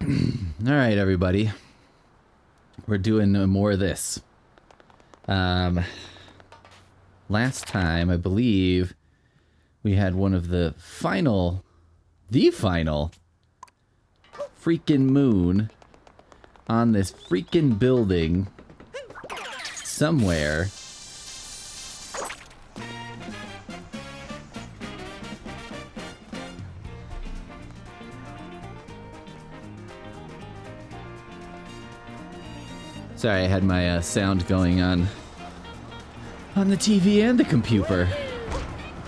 Alright, everybody. We're doing more of this. Last time, I believe, we had one of the final freaking moon on this freaking building somewhere. Sorry, I had my sound going on the TV and the computer.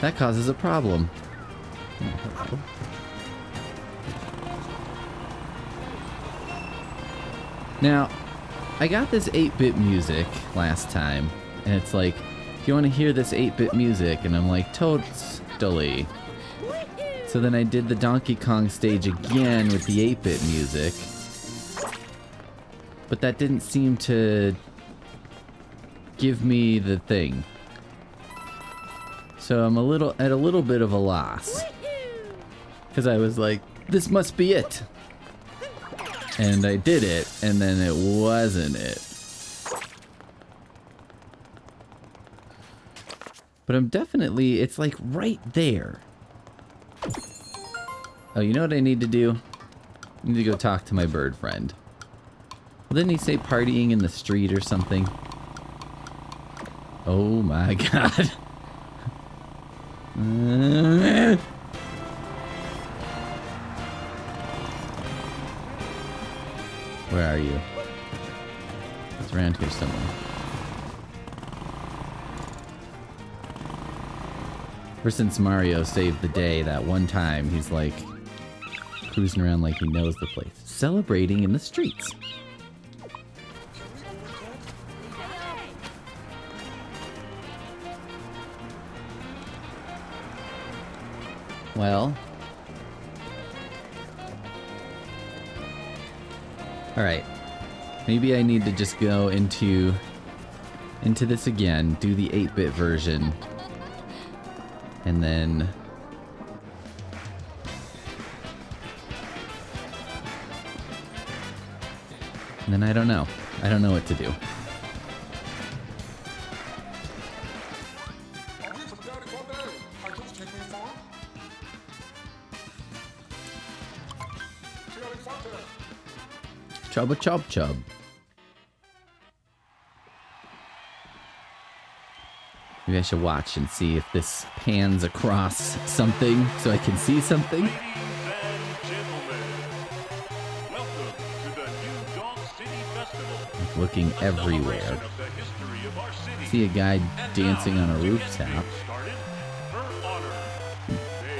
That causes a problem. Now, I got this 8-bit music last time, and it's like, if you want to hear this 8-bit music, and I'm like, totally. So then I did the Donkey Kong stage again with the 8-bit music. But that didn't seem to give me the thing. So I'm at a little bit of a loss. Because I was like, this must be it. And I did it, and then it wasn't it. But I'm definitely, it's like right there. Oh, you know what I need to do? I need to go talk to my bird friend. Didn't he say partying in the street or something? Oh my god. Where are you? It's around here somewhere. Ever since Mario saved the day that one time, he's like cruising around like he knows the place. Celebrating in the streets. Well. Alright. Maybe I need to just go into this again, do the 8-bit version. And then I don't know. I don't know what to do. Chubba chub chub. Maybe I should watch and see if this pans across something so I can see something. Ladies and gentlemen, welcome to the New Donk City Festival. Looking everywhere. Celebration of the history of our city. See a guy And dancing now, on a to get rooftop. things started, her honor, Mayor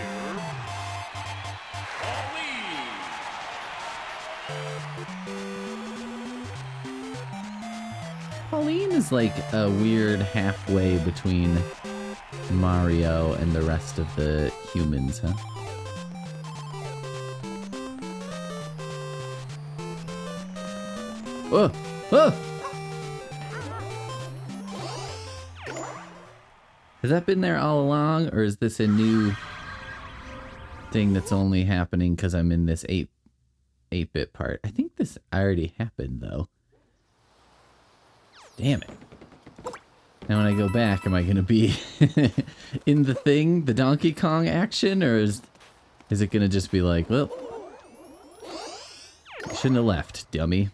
Pauline. Pauline is like a weird halfway between Mario and the rest of the humans, huh? Oh! Oh! Has that been there all along, or is this a new thing that's only happening because I'm in this 8-bit part? I think this already happened, though. Damn it. Now when I go back, am I going to be in the thing, the Donkey Kong action, or is it going to just be like, well, I shouldn't have left, dummy.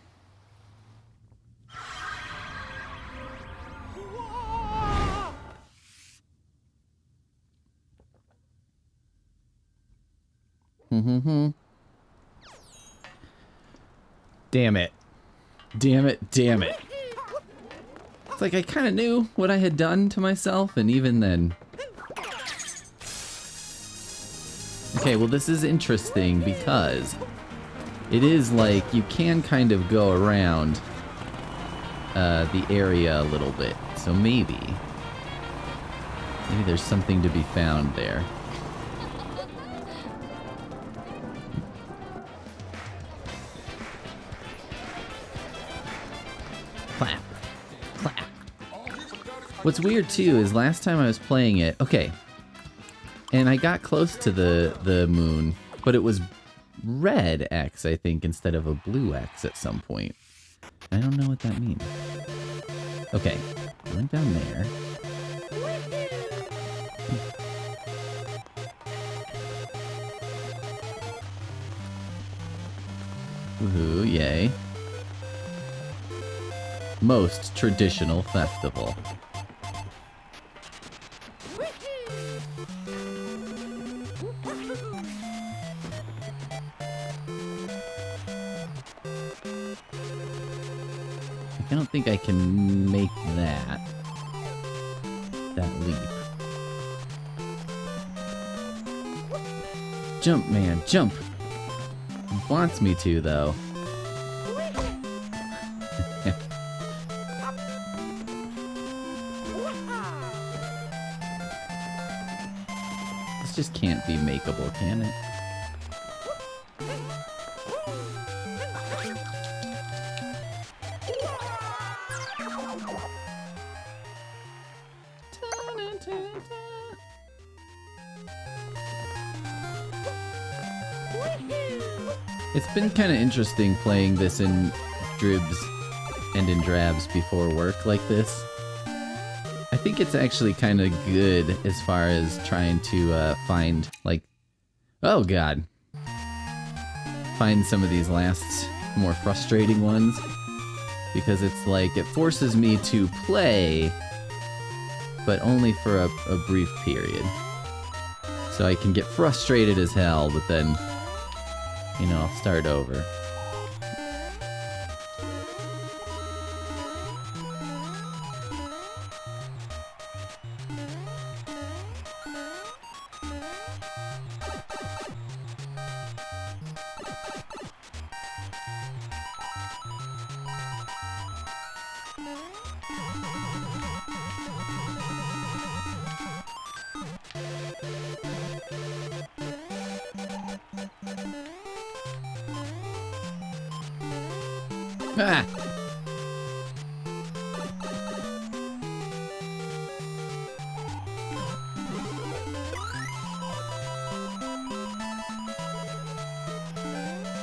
Damn it. Damn it, damn it. It's like I kind of knew what I had done to myself, and even then. Okay, well this is interesting because it is like you can kind of go around the area a little bit. So maybe there's something to be found there. Clap. Clap. What's weird too is last time I was playing it, okay, and I got close to the moon, but it was red X, I think, instead of a blue X at some point. I don't know what that means. Okay, went down there. Woohoo, yay. Most traditional festival. I don't think I can make that leap. Jump, man, jump! It wants me to, though. This just can't be makeable, can it? It's been kind of interesting playing this in dribs and in drabs before work like this. I think it's actually kind of good as far as trying to find, like... Oh, God. Find some of these last, more frustrating ones. Because it's like, it forces me to play, but only for a brief period. So I can get frustrated as hell, but then... You know, I'll start over. Ah!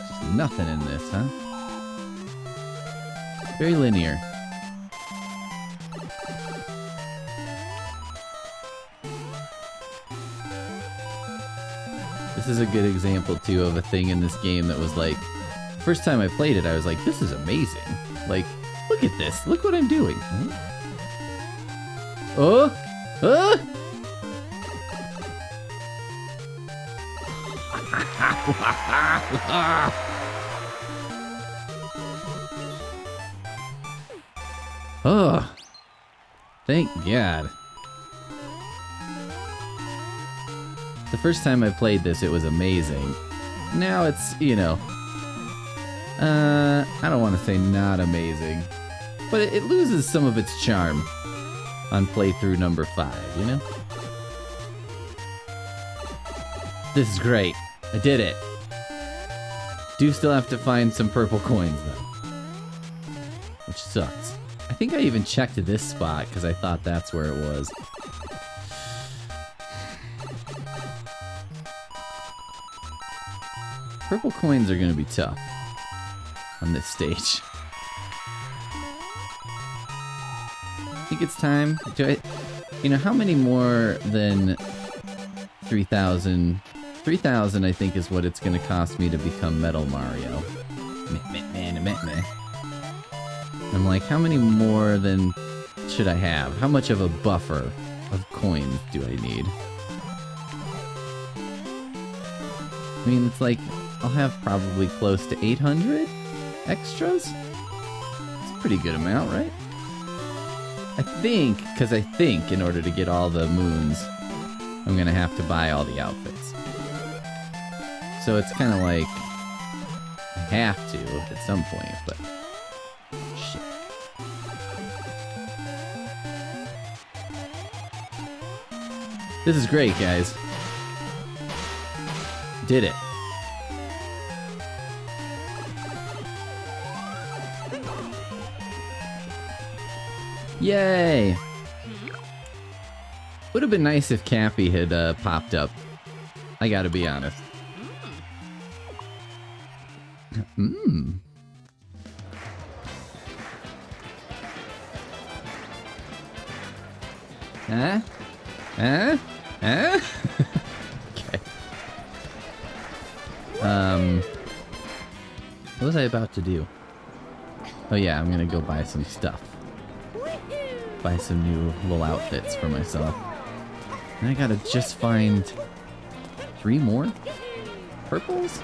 Just nothing in this, huh? Very linear. This is a good example, too, of a thing in this game that was like... First time I played it, I was like, this is amazing. Like, look at this. Look what I'm doing. Oh! Oh! Oh! Thank God. The first time I played this, it was amazing. Now it's, you know... I don't want to say not amazing, but it loses some of its charm on playthrough number 5, you know? This is great. I did it. Do still have to find some purple coins, though. Which sucks. I think I even checked this spot, because I thought that's where it was. Purple coins are going to be tough on this stage. I think it's time. You know, how many more than 3,000? 3,000, I think, is what it's going to cost me to become Metal Mario. I'm like, how many more than should I have? How much of a buffer of coins do I need? I mean, it's like, I'll have probably close to 800 extras? It's a pretty good amount, right? I think, because I think in order to get all the moons, I'm gonna have to buy all the outfits. So it's kind of like, I have to at some point, but shit. This is great, guys. Did it. Yay! Would have been nice if Cappy had popped up. I gotta be honest. Mmm. Huh? Huh? Huh? Okay. What was I about to do? Oh yeah, I'm gonna go buy some stuff. Buy some new little outfits for myself. And I gotta just find 3 more purples?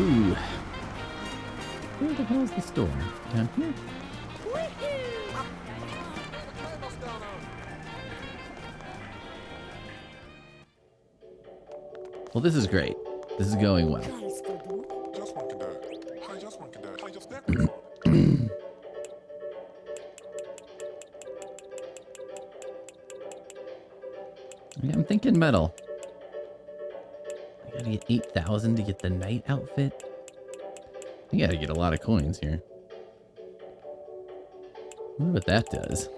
Ooh. Where the hell is the store? Down here? Well, this is great. This is going well. Yeah, I'm thinking metal. I gotta get 8,000 to get the night outfit. You gotta get a lot of coins here. I wonder what that does.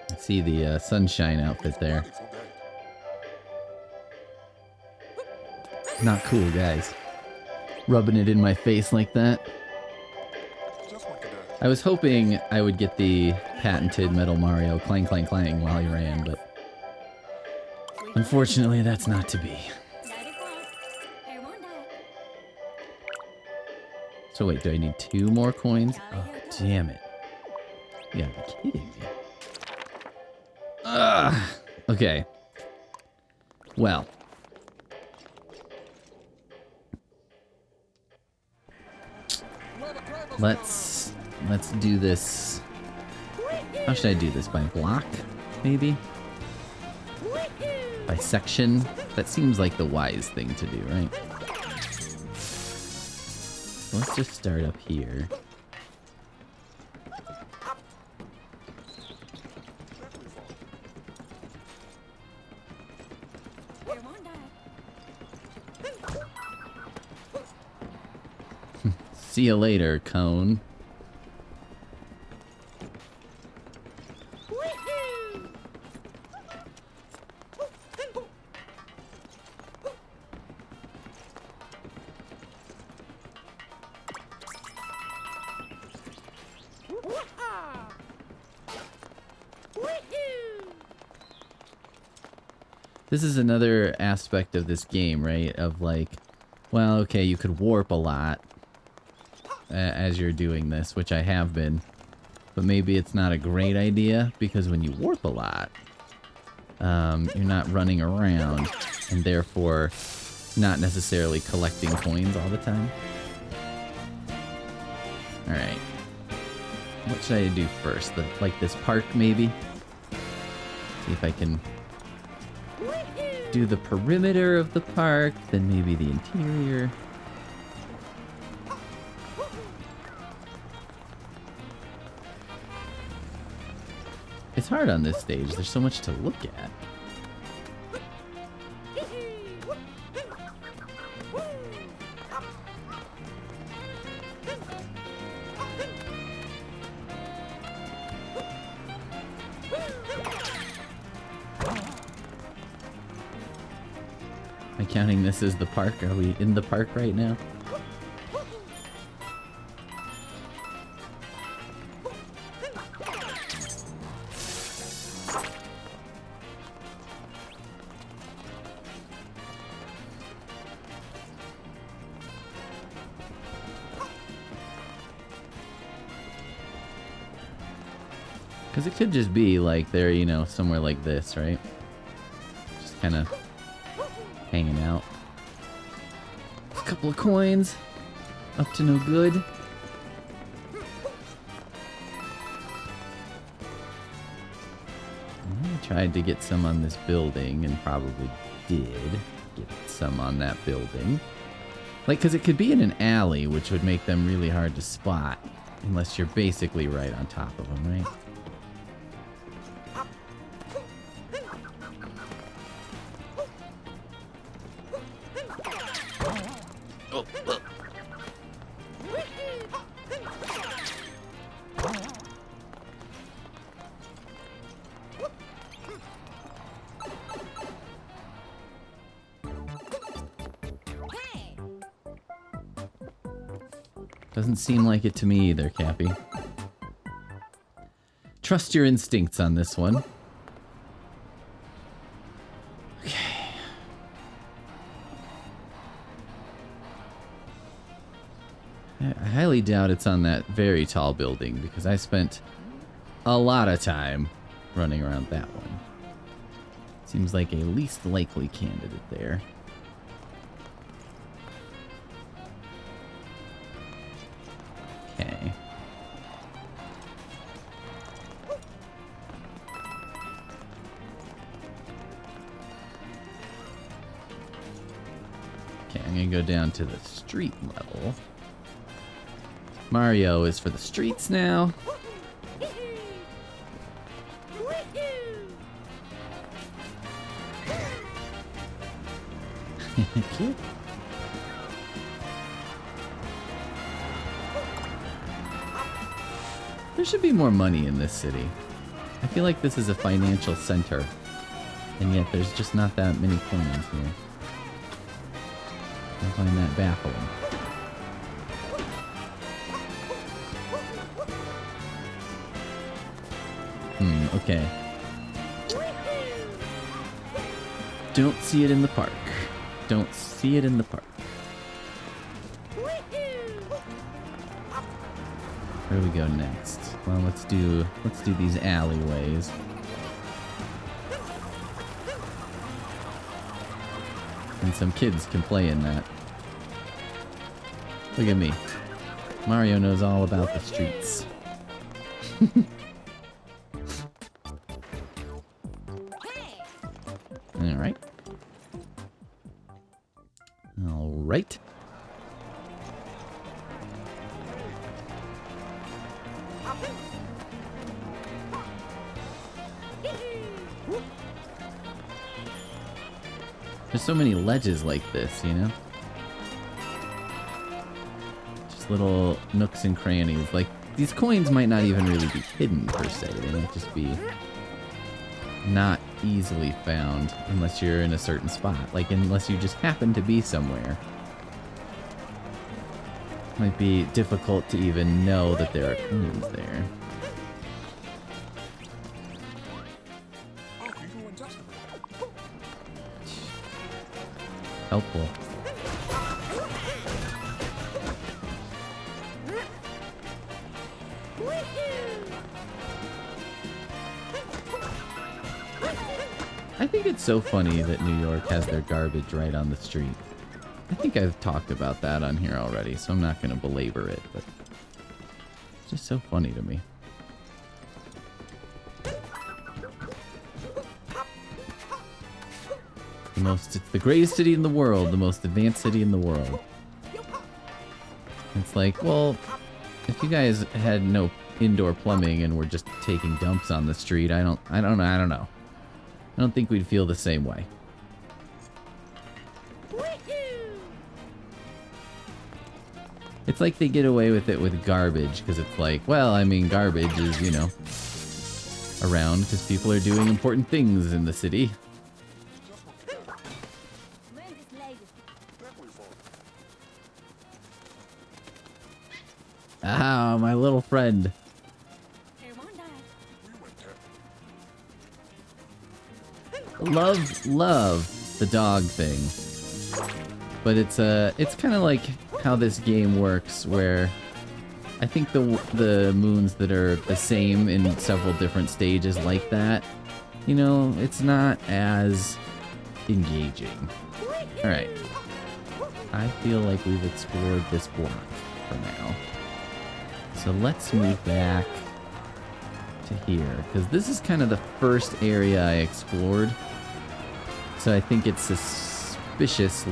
I see the sunshine outfit there. Not cool, guys. Rubbing it in my face like that. I was hoping I would get the patented Metal Mario clang clang clang while he ran, but unfortunately that's not to be. So wait, do I need 2 more coins? Oh, damn it. You gotta be kidding me. Ugh. Okay. Well. Let's do this. How should I do this? By block, maybe? By section? That seems like the wise thing to do, right? Let's just start up here. See you later, cone. This is another aspect of this game, right? Of like, well, okay, you could warp a lot as you're doing this, which I have been, but maybe it's not a great idea because when you warp a lot, you're not running around and therefore not necessarily collecting coins all the time. Alright. What should I do first? Like this park, maybe? See if I can do the perimeter of the park, then maybe the interior. It's hard on this stage. There's so much to look at. Am I counting this as the park? Are we in the park right now? Because it could just be like they're, you know, somewhere like this, right? Just kind of hanging out. A couple of coins. Up to no good. I tried to get some on this building and probably did get some on that building. Like, because it could be in an alley, which would make them really hard to spot. Unless you're basically right on top of them, right? Doesn't seem like it to me either, Cappy. Trust your instincts on this one. Okay. I highly doubt it's on that very tall building because I spent a lot of time running around that one. Seems like a least likely candidate there. Okay. Okay, I'm gonna go down to the street level. Mario is for the streets now. Cute. There should be more money in this city. I feel like this is a financial center, and yet there's just not that many coins here. I find that baffling. Okay. Don't see it in the park. Don't see it in the park. Where do we go next? Well, let's do these alleyways. And some kids can play in that. Look at me. Mario knows all about the streets. Alright. Alright. There's so many ledges like this, you know? Just little nooks and crannies. Like, these coins might not even really be hidden, per se. They might just be not easily found unless you're in a certain spot. Like, unless you just happen to be somewhere. Might be difficult to even know that there are coins there. Helpful. I think it's so funny that New York has their garbage right on the street. I think I've talked about that on here already, so I'm not going to belabor it, but it's just so funny to me. It's the greatest city in the world, the most advanced city in the world. It's like, well, if you guys had no indoor plumbing and were just taking dumps on the street, I don't know. I don't think we'd feel the same way. It's like they get away with it with garbage, because it's like, well, I mean, garbage is, you know, around because people are doing important things in the city. Ah, my little friend. Love the dog thing. But it's kind of like how this game works, where I think the moons that are the same in several different stages like that, you know, it's not as engaging. Alright. I feel like we've explored this block for now. So let's move back to here, because this is kind of the first area I explored. So I think it's suspicious?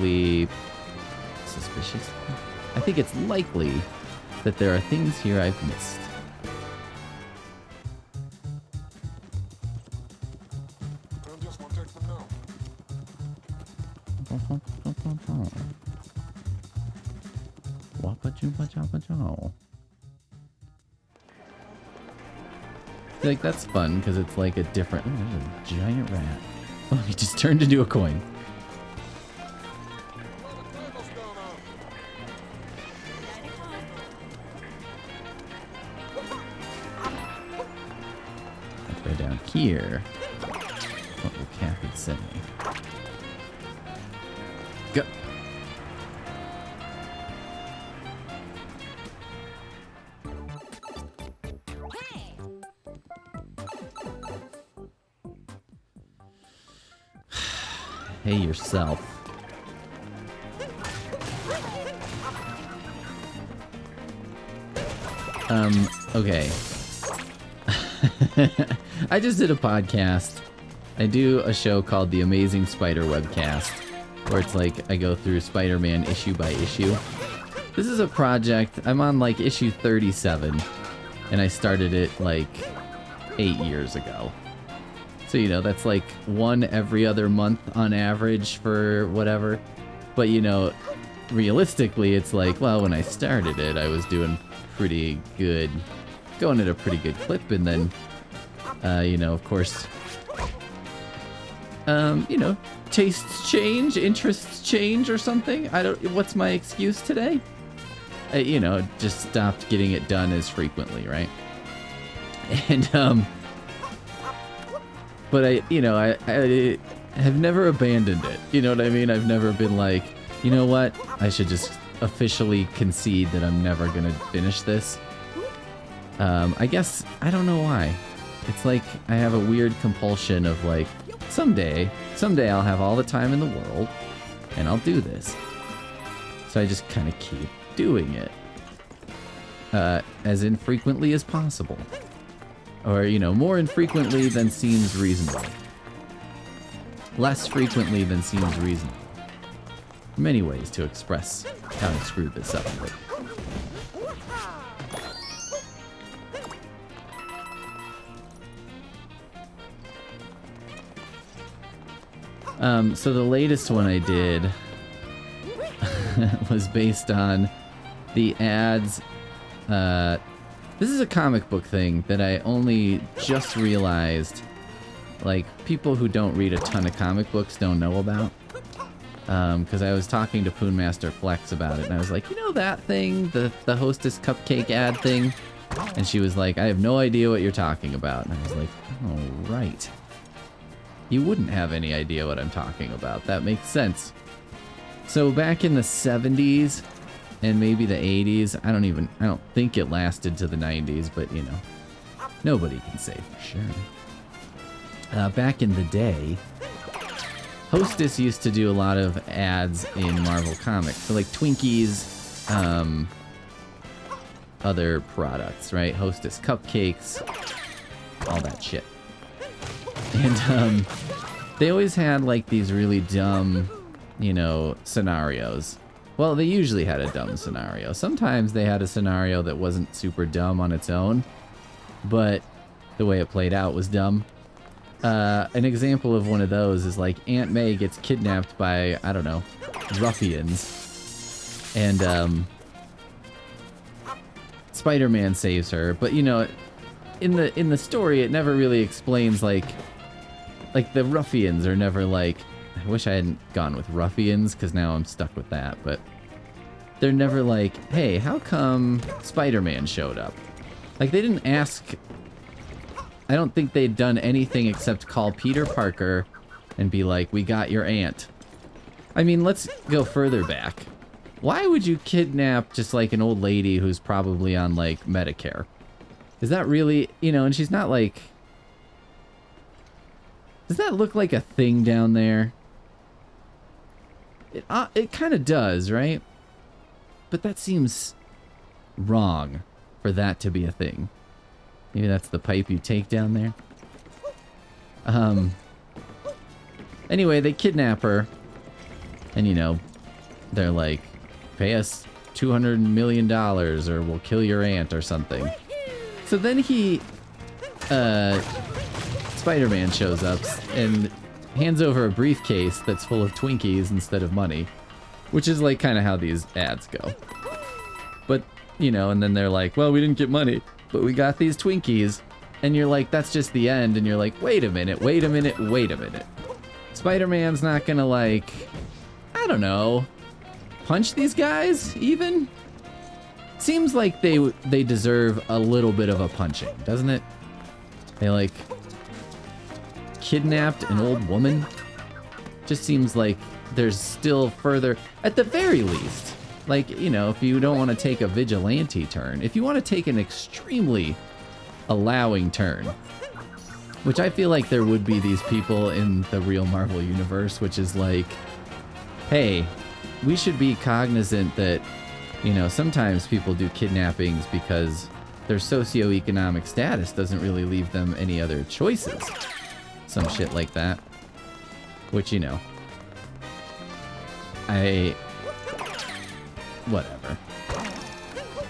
I think it's likely that there are things here I've missed. Wappa Jumpa Jumpa Jow. Like, that's fun because it's like a different. Oh, there's a giant rat. Oh, he just turned into a coin. Let's go down here. What will Kathy say? Go. Hey yourself. Okay. I just did a podcast. I do a show called The Amazing Spider Webcast, where it's like I go through Spider-Man issue by issue. This is a project. I'm on like issue 37, and I started it like 8 years ago. So, you know, that's like one every other month on average for whatever. But, you know, realistically, it's like, well, when I started it, I was doing pretty good, going at a pretty good clip. And then, you know, of course, you know, tastes change, interests change or something. What's my excuse today? You know, just stopped getting it done as frequently, right? And, but I have never abandoned it. You know what I mean? I've never been like, you know what? I should just officially concede that I'm never gonna finish this. I guess, I don't know why. It's like I have a weird compulsion of like, someday I'll have all the time in the world and I'll do this. So I just kind of keep doing it. As infrequently as possible. Or, you know, more infrequently than seems reasonable. Less frequently than seems reasonable. Many ways to express how I screwed this up. So the latest one I did was based on the ads. This is a comic book thing that I only just realized, like, people who don't read a ton of comic books don't know about. Because I was talking to Poonmaster Flex about it, and I was like, you know that thing? The Hostess Cupcake ad thing? And she was like, I have no idea what you're talking about. And I was like, oh, right. You wouldn't have any idea what I'm talking about. That makes sense. So back in the 70s, and maybe the 80s, I don't think it lasted to the 90s, but you know, nobody can say for sure. Back in the day, Hostess used to do a lot of ads in Marvel Comics. So like Twinkies, other products, right? Hostess cupcakes, all that shit. And they always had like these really dumb, you know, scenarios. Well, they usually had a dumb scenario. Sometimes they had a scenario that wasn't super dumb on its own, but the way it played out was dumb. An example of one of those is like Aunt May gets kidnapped by, I don't know, ruffians, and Spider-Man saves her. But you know, in the story, it never really explains like the ruffians are never like. I wish I hadn't gone with ruffians, because now I'm stuck with that, but they're never like, hey, how come Spider-Man showed up? Like, they didn't ask. I don't think they'd done anything except call Peter Parker and be like, we got your aunt. I mean, let's go further back. Why would you kidnap just like an old lady who's probably on like Medicare? Is that really, you know, and she's not like. Does that look like a thing down there? It kind of does, right? But that seems wrong for that to be a thing. Maybe that's the pipe you take down there. Anyway, they kidnap her. And, you know, they're like, pay us $200 million or we'll kill your aunt or something. So then Spider-Man shows up and hands over a briefcase that's full of Twinkies instead of money, which is like kind of how these ads go. But, you know, and then they're like, well, we didn't get money, but we got these Twinkies. And you're like, that's just the end. And you're like, wait a minute, wait a minute, wait a minute. Spider-Man's not gonna, like, I don't know, punch these guys even? Seems like they deserve a little bit of a punching, doesn't it? They, like, kidnapped an old woman. Just seems like there's still further, at the very least. Like, you know, if you don't want to take a vigilante turn, if you want to take an extremely allowing turn, which I feel like there would be these people in the real Marvel universe, which is like, hey, we should be cognizant that, you know, sometimes people do kidnappings because their socioeconomic status doesn't really leave them any other choices. Some shit like that. Which, you know, whatever.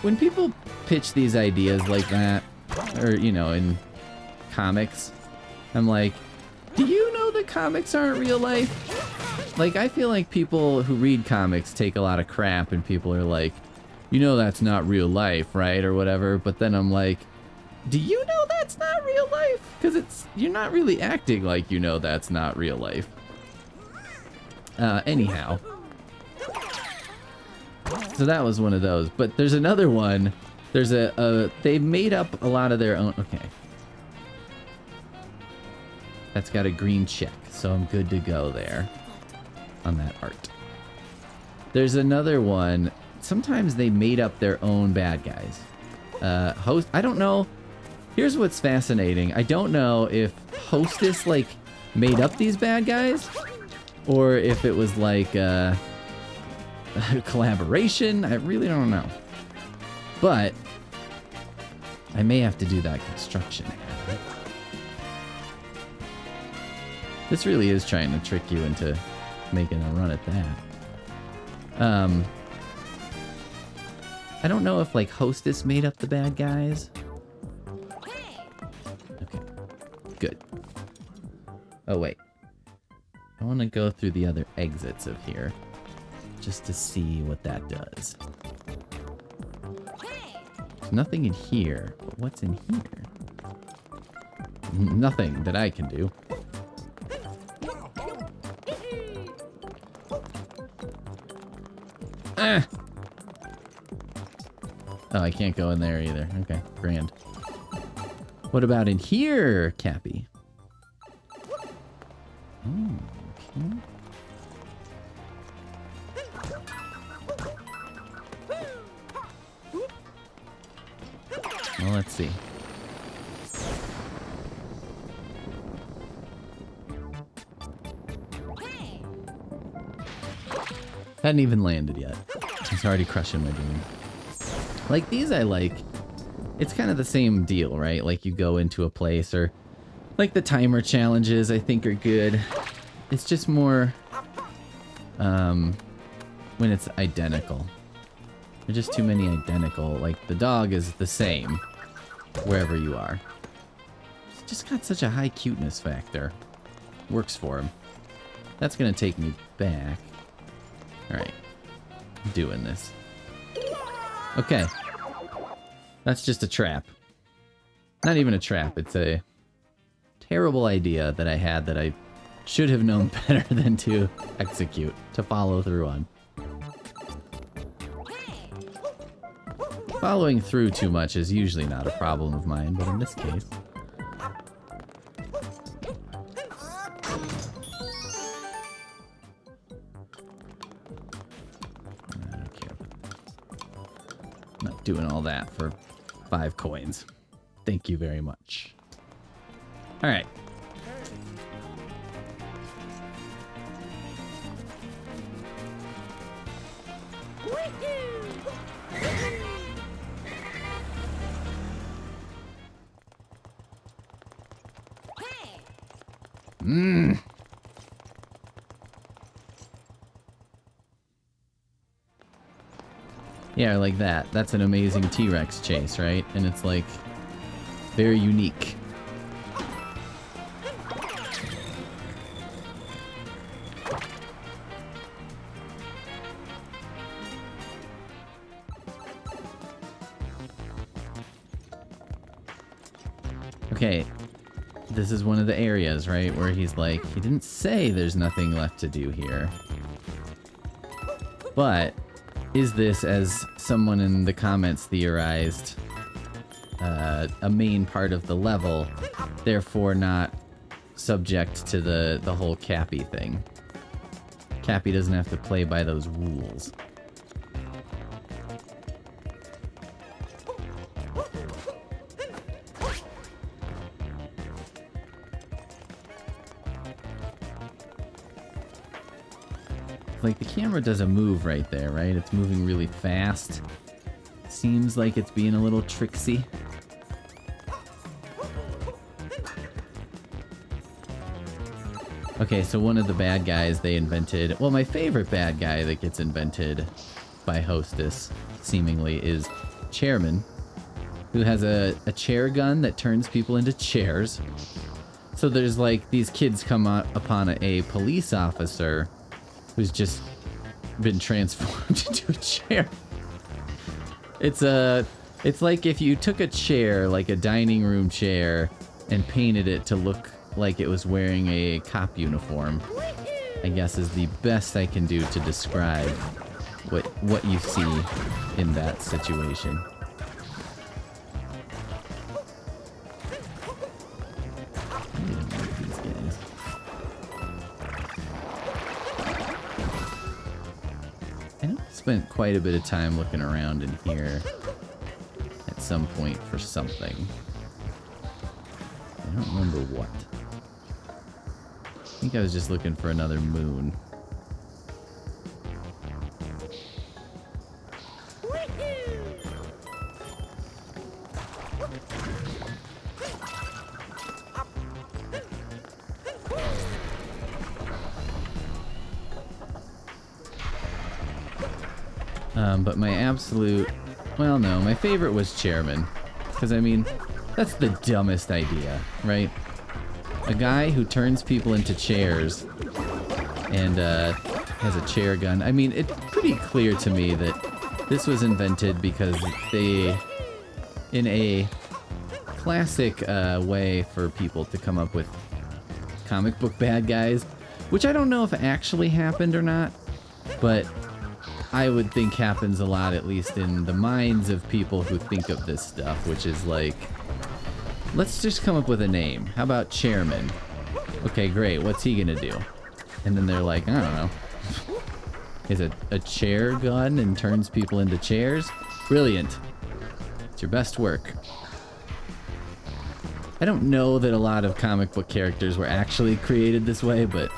When people pitch these ideas like that, or, you know, in comics, I'm like, do you know that comics aren't real life? Like, I feel like people who read comics take a lot of crap and people are like, you know that's not real life, right? Or whatever. But then I'm like, do you know that's not real life? Because you're not really acting like you know that's not real life. Anyhow. So that was one of those. But there's another one. There's they made up a lot of their own. Okay. That's got a green check, so I'm good to go there on that art. There's another one. Sometimes they made up their own bad guys. I don't know. Here's what's fascinating. I don't know if Hostess, like, made up these bad guys, or if it was like a collaboration. I really don't know. But I may have to do that construction. This really is trying to trick you into making a run at that. I don't know if, like, Hostess made up the bad guys. Okay. Good. Oh, wait. I want to go through the other exits of here just to see what that does. There's nothing in here, but what's in here? Nothing that I can do. Ah! Oh, I can't go in there either. Okay, grand. What about in here, Cappy? Oh, okay. Well, let's see. Hadn't even landed yet. It's already crushing my dream. Like, these I like. It's kind of the same deal, right? Like, you go into a place, or like the timer challenges I think are good. It's just more when it's identical. There's just too many identical. Like, the dog is the same wherever you are. It's just got such a high cuteness factor. Works for him. That's gonna take me back. Alright. I'm doing this. Okay. That's just a trap. Not even a trap. It's a terrible idea that I had that I should have known better than to execute, to follow through on. Following through too much is usually not a problem of mine, but in this case... I don't care. I'm not doing all that for 5 coins. Thank you very much. Alright. Yeah, like that. That's an amazing T-Rex chase, right? And it's like very unique. Okay, this is one of the areas, right, where he's like, he didn't say there's nothing left to do here. But is this, as someone in the comments theorized, a main part of the level, therefore not subject to the whole Cappy thing? Cappy doesn't have to play by those rules. Like, the camera does a move right there, right? It's moving really fast. Seems like it's being a little tricksy. Okay, so one of the bad guys they invented... Well, my favorite bad guy that gets invented by Hostess, seemingly, is Chairman, who has a chair gun that turns people into chairs. So there's, like, these kids come upon a police officer who's just been transformed into a chair. It's like if you took a chair, like a dining room chair, and painted it to look like it was wearing a cop uniform, I guess is the best I can do to describe what you see in that situation. I don't like these guys. I know I spent quite a bit of time looking around in here at some point for something. I don't remember what. I think I was just looking for another moon. But my absolute... Well, no, my favorite was Chairman. Because, I mean, that's the dumbest idea, right? A guy who turns people into chairs and has a chair gun. I mean, it's pretty clear to me that this was invented because they, in a classic way for people to come up with comic book bad guys, which I don't know if actually happened or not, but I would think happens a lot, at least in the minds of people who think of this stuff, which is like, let's just come up with a name. How about Chairman? Okay, great. What's he gonna do? And then they're like, I don't know. Is it a chair gun and turns people into chairs? Brilliant. It's your best work. I don't know that a lot of comic book characters were actually created this way, but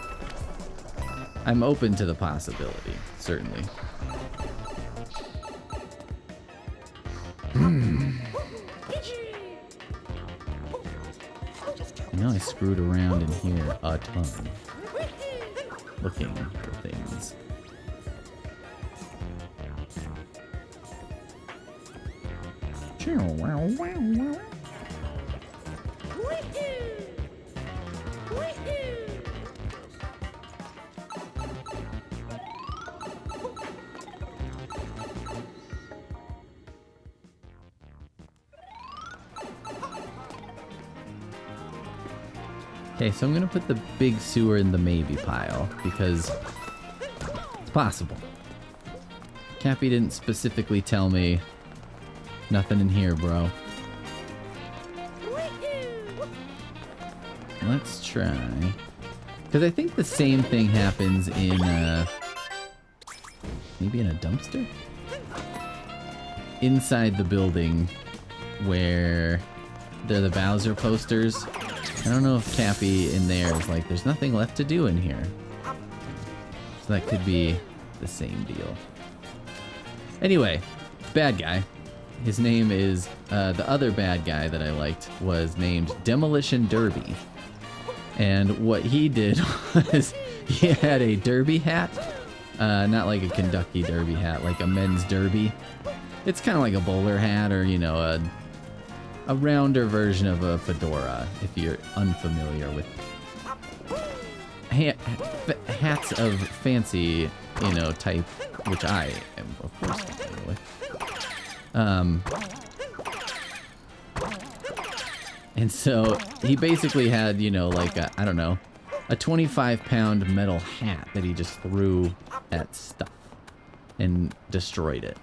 I'm open to the possibility, certainly. I know I screwed around in here a ton, looking for things. Okay, so I'm gonna put the big sewer in the maybe pile, because it's possible. Cappy didn't specifically tell me, nothing in here, bro. Let's try. Because I think the same thing happens in, maybe in a dumpster? Inside the building where there are the Bowser posters. I don't know if Cappy in there is like, there's nothing left to do in here. So that could be the same deal. Anyway, bad guy. His name is, the other bad guy that I liked was named Demolition Derby. And what he did was he had a derby hat. Not like a Kentucky derby hat, like a men's derby. It's kind of like a bowler hat, or, you know, a rounder version of a fedora, if you're unfamiliar with hats of fancy, you know, type, which I am, of course, familiar with. And so he basically had, you know, like a, I don't know, a 25-pound metal hat that he just threw at stuff and destroyed it.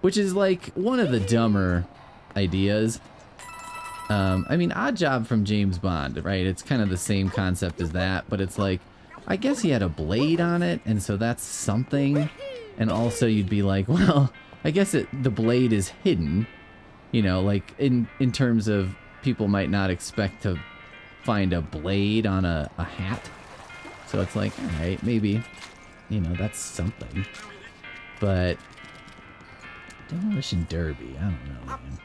Which is like one of the dumber ideas. I mean, Odd Job from James Bond, right? It's kind of the same concept as that, but it's like, I guess he had a blade on it, and so that's something. And also you'd be like, well, I guess the blade is hidden, you know, like in terms of people might not expect to find a blade on a hat. So it's like, all right, maybe, you know, that's something. But Demolition Derby, I don't know, man.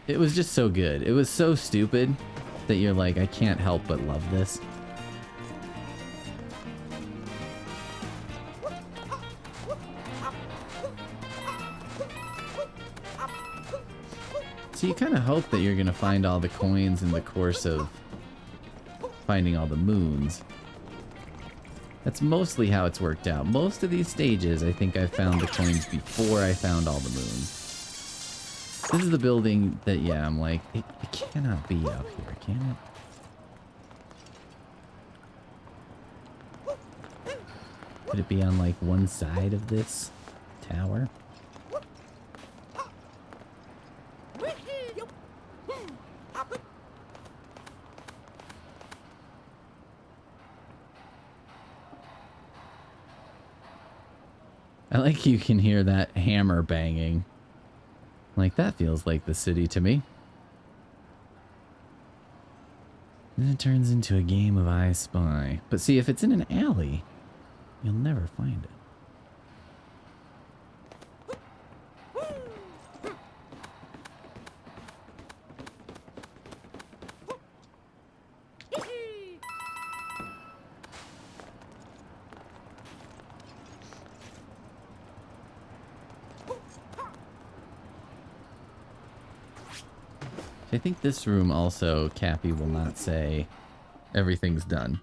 It was just so good. It was so stupid that you're like, I can't help but love this. So you kind of hope that you're going to find all the coins in the course of finding all the moons. That's mostly how it's worked out. Most of these stages, I think I found the coins before I found all the moons. This is the building that, yeah, I'm like, it cannot be up here, can it? Could it be on, like, one side of this tower? I like you can hear that hammer banging. Like, that feels like the city to me. Then it turns into a game of I Spy. But see, if it's in an alley, you'll never find it. I think this room also, Cappy will not say everything's done.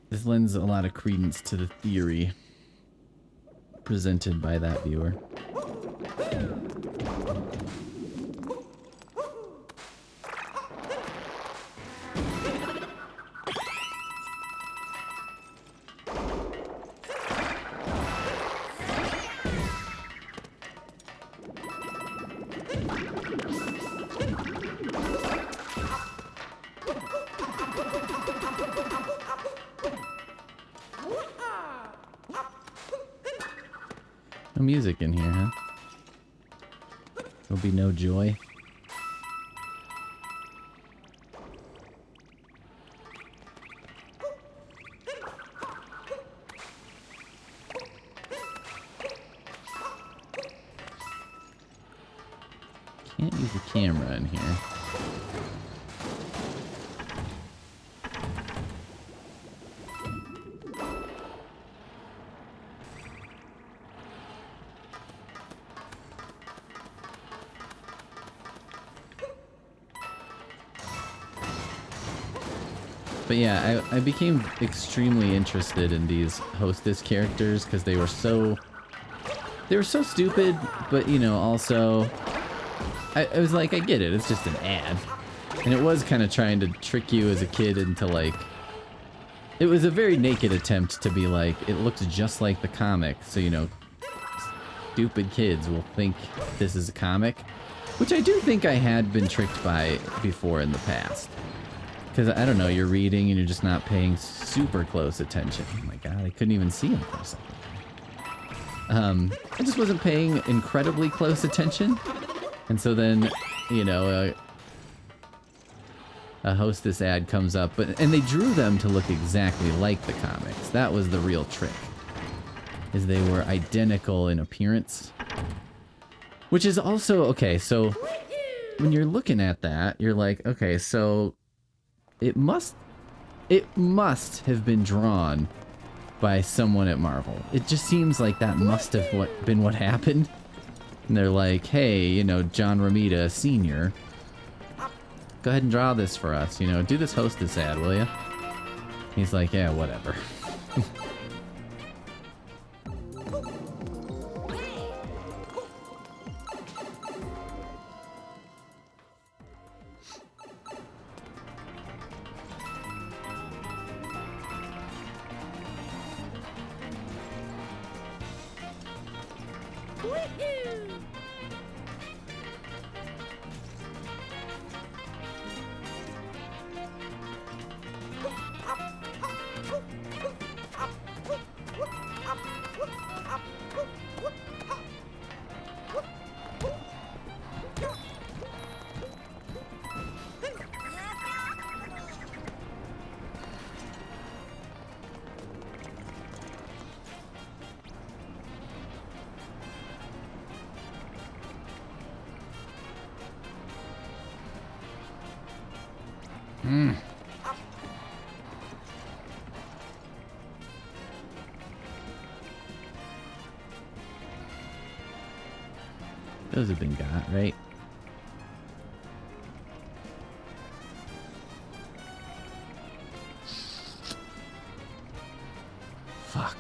This lends a lot of credence to the theory presented by that viewer. No music in here, huh? There'll be no joy. Can't use the camera in here. But yeah, I became extremely interested in these hostess characters because they were so stupid, but you know, also I was like, I get it, it's just an ad. And it was kind of trying to trick you as a kid into like, it was a very naked attempt to be like, it looks just like the comic, so you know, stupid kids will think this is a comic, which I do think I had been tricked by before in the past. Because, I don't know, you're reading and you're just not paying super close attention. Oh my god, I couldn't even see him for a second. I just wasn't paying incredibly close attention. And so then, you know, a hostess ad comes up, and they drew them to look exactly like the comics. That was the real trick. Is they were identical in appearance. Which is also, okay, so when you're looking at that, you're like, okay, so it must have been drawn by someone at Marvel. It just seems like that must have been what happened. And they're like, hey, you know, John Romita Sr., go ahead and draw this for us, you know, do this hostess ad, will ya? He's like, yeah, whatever. Those have been got, right? Fuck.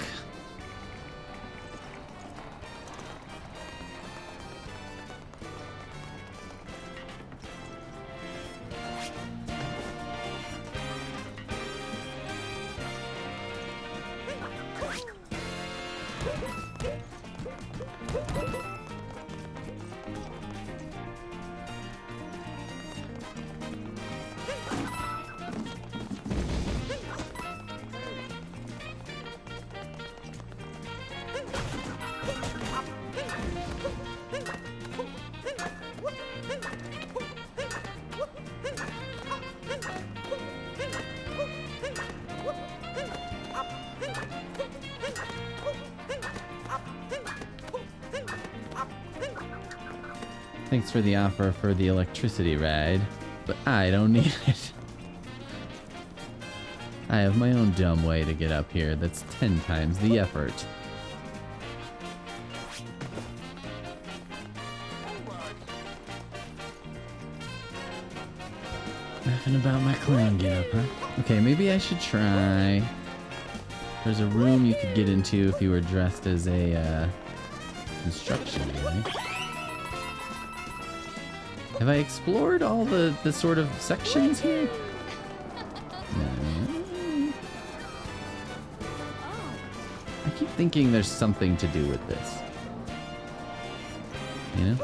Thanks for the offer for the electricity ride, but I don't need it. I have my own dumb way to get up here that's 10 times the effort. Nothing about my clown getup, huh? Okay, maybe I should try. There's a room you could get into if you were dressed as a construction guy. Have I explored all the sort of sections here? No. I keep thinking there's something to do with this. You know?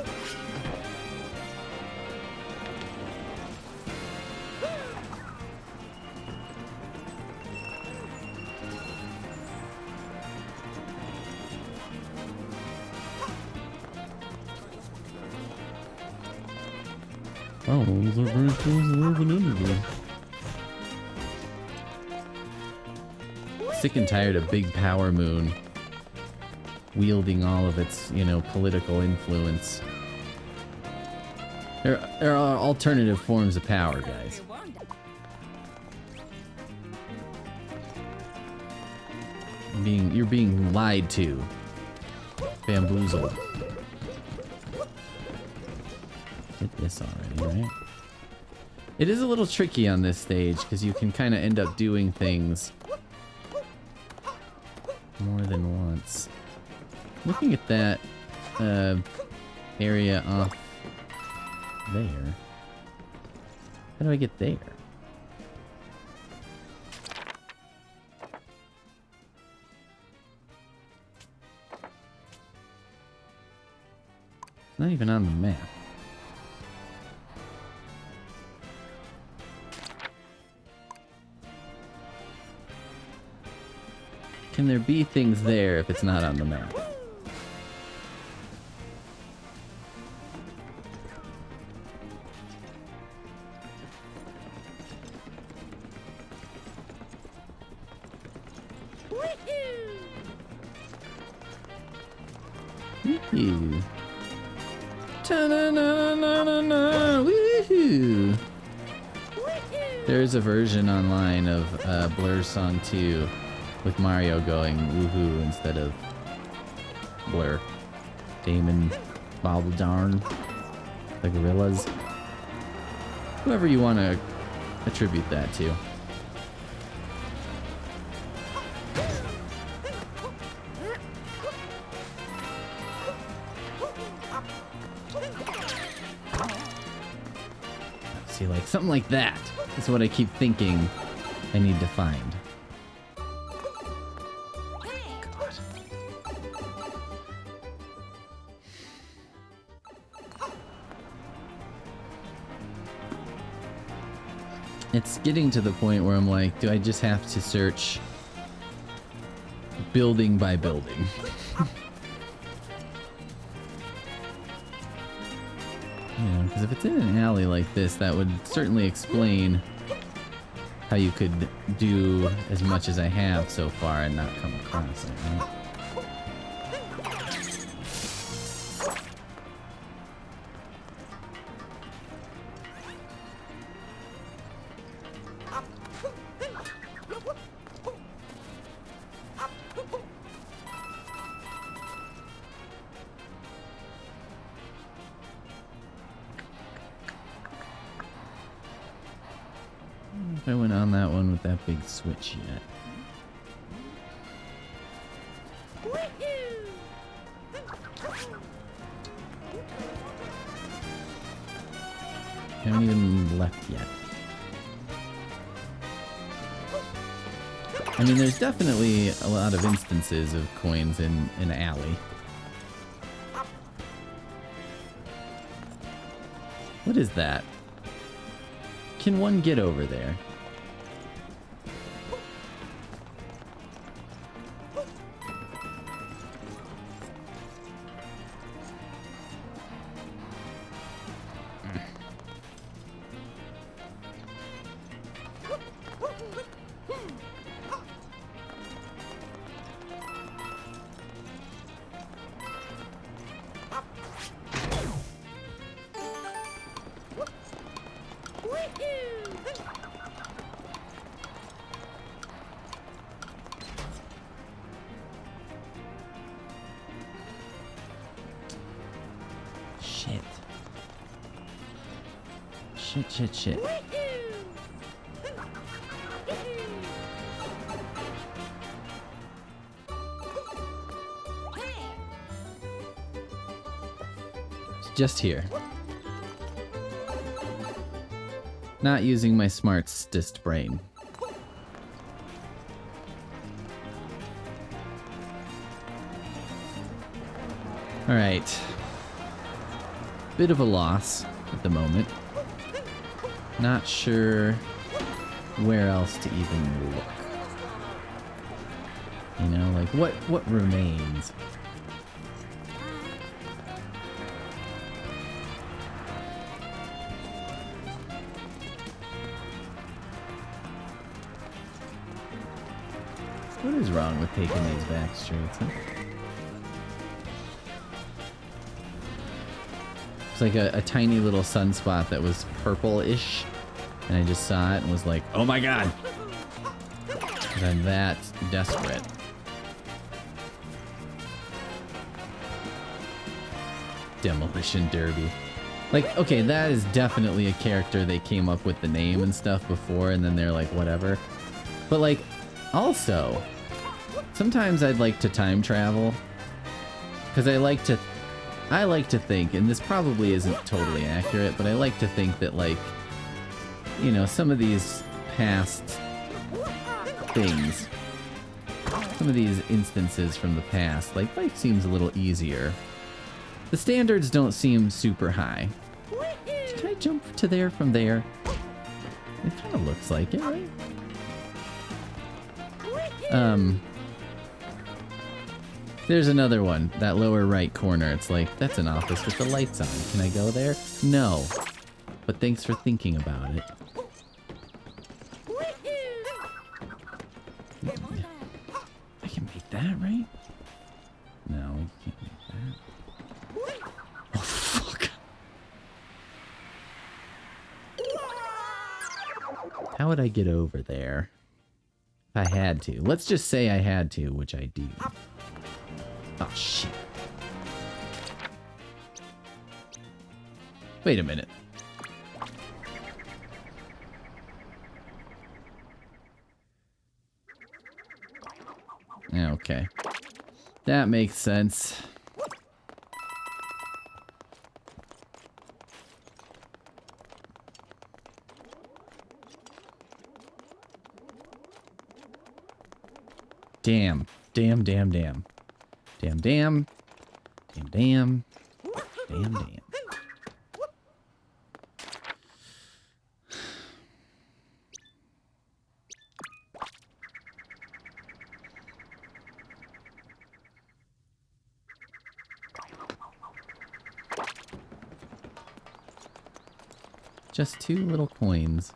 Oh, those are very close to urban underground. Sick and tired of Big Power Moon wielding all of its, you know, political influence. There are alternative forms of power, guys. You're being lied to, bamboozled. Did this already, right? It is a little tricky on this stage because you can kind of end up doing things more than once. Looking at that area off there. How do I get there? It's not even on the map. Can there be things there if it's not on the map? Woohoo! Ta-na-na-na-na-na! Woohoo! There is a version online of Blur's Song 2 with Mario going woohoo instead of Blur. Damon, Bobble Darn, the Gorillas. Whoever you want to attribute that to. See, like something like that is what I keep thinking I need to find. It's getting to the point where I'm like, do I just have to search building by building? You know, because if it's in an alley like this, that would certainly explain how you could do as much as I have so far and not come across it, right? I went on that one with that big switch yet. Haven't even left yet. I mean, there's definitely a lot of instances of coins in an alley. What is that? Can one get over there? Shit. Shit, shit, shit. It's just here. Not using my smartest brain. All right. Bit of a loss at the moment. Not sure where else to even look. You know, like what remains? What is wrong with taking these back streets, huh? It's like a tiny little sunspot that was purple-ish, and I just saw it and was like, oh my god! And I'm that desperate. Demolition Derby. Like, okay, that is definitely a character they came up with the name and stuff before, and then they're like, whatever. But like, also, sometimes I'd like to time travel, because I like to think, and this probably isn't totally accurate, but I like to think that, like, you know, some of these past things, some of these instances from the past, like, life seems a little easier. The standards don't seem super high. Can I jump to there from there? It kind of looks like it, right? There's another one, that lower right corner. It's like, that's an office with the lights on. Can I go there? No. But thanks for thinking about it. I can make that, right? No, we can't make that. Oh, fuck. How would I get over there? If I had to. Let's just say I had to, which I do. Oh, shit. Wait a minute. Okay. That makes sense. Damn. Damn, damn, damn. Damn, damn. Damn, damn. Damn, damn. Just 2 little coins.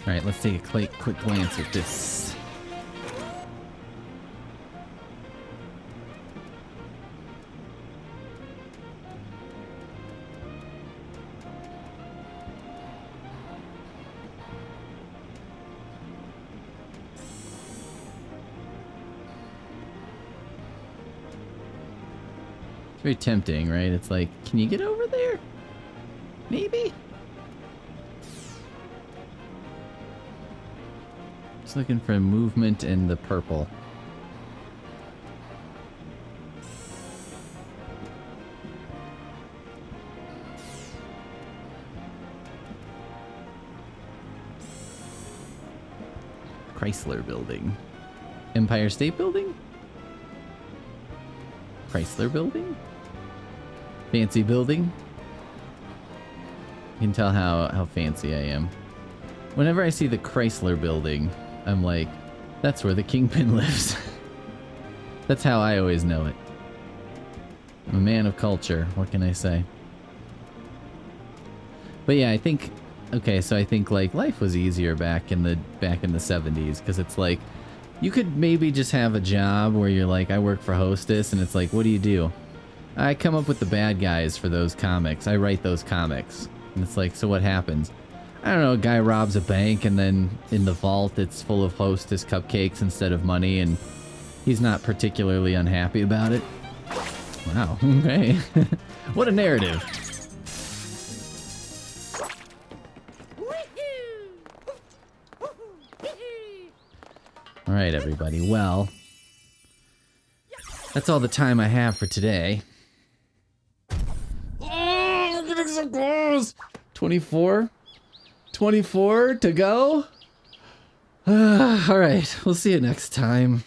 Alright, let's take a quick glance at this. It's very tempting, right? It's like, can you get over there? Maybe? Just looking for movement in the purple. Chrysler Building. Empire State Building? Chrysler Building? Fancy building? You can tell how fancy I am. Whenever I see the Chrysler Building, I'm like, that's where the Kingpin lives. That's how I always know it. I'm a man of culture, what can I say? But yeah, I think, okay, so I think like life was easier back in the 70s, because it's like, you could maybe just have a job where you're like, I work for Hostess, and it's like, what do? I come up with the bad guys for those comics. I write those comics. And it's like, so what happens? I don't know, a guy robs a bank, and then in the vault it's full of Hostess cupcakes instead of money, and he's not particularly unhappy about it. Wow, okay. What a narrative. Alright, everybody. Well, that's all the time I have for today. Oh, we're getting so close! 24? 24 to go? Alright, we'll see you next time.